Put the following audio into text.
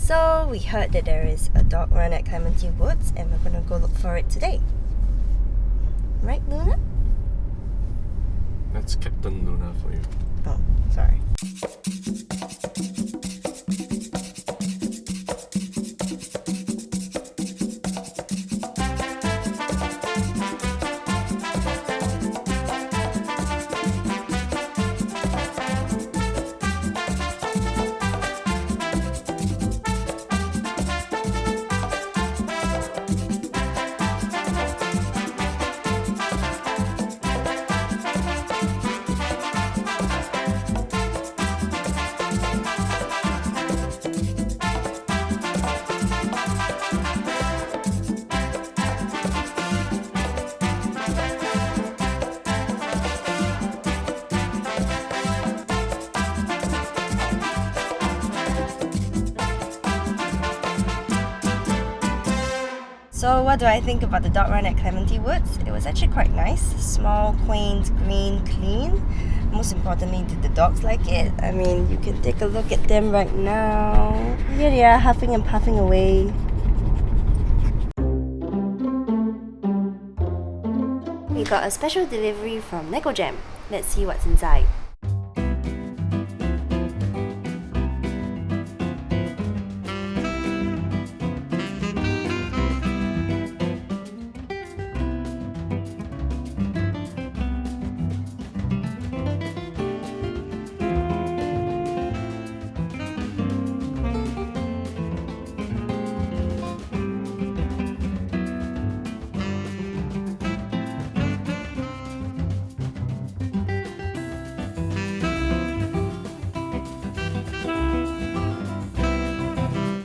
So we heard that there is a dog run at Clementi Woods and we're going to go look for it today. Right, Luna? That's Captain Luna for you. Oh, sorry. So what do I think about the dog run at Clementi Woods? It was actually quite nice. Small, quaint, green, clean. Most importantly, did the dogs like it? I mean, you can take a look at them right now. Here they are, huffing and puffing away. We got a special delivery from Neko Jam. Let's see what's inside.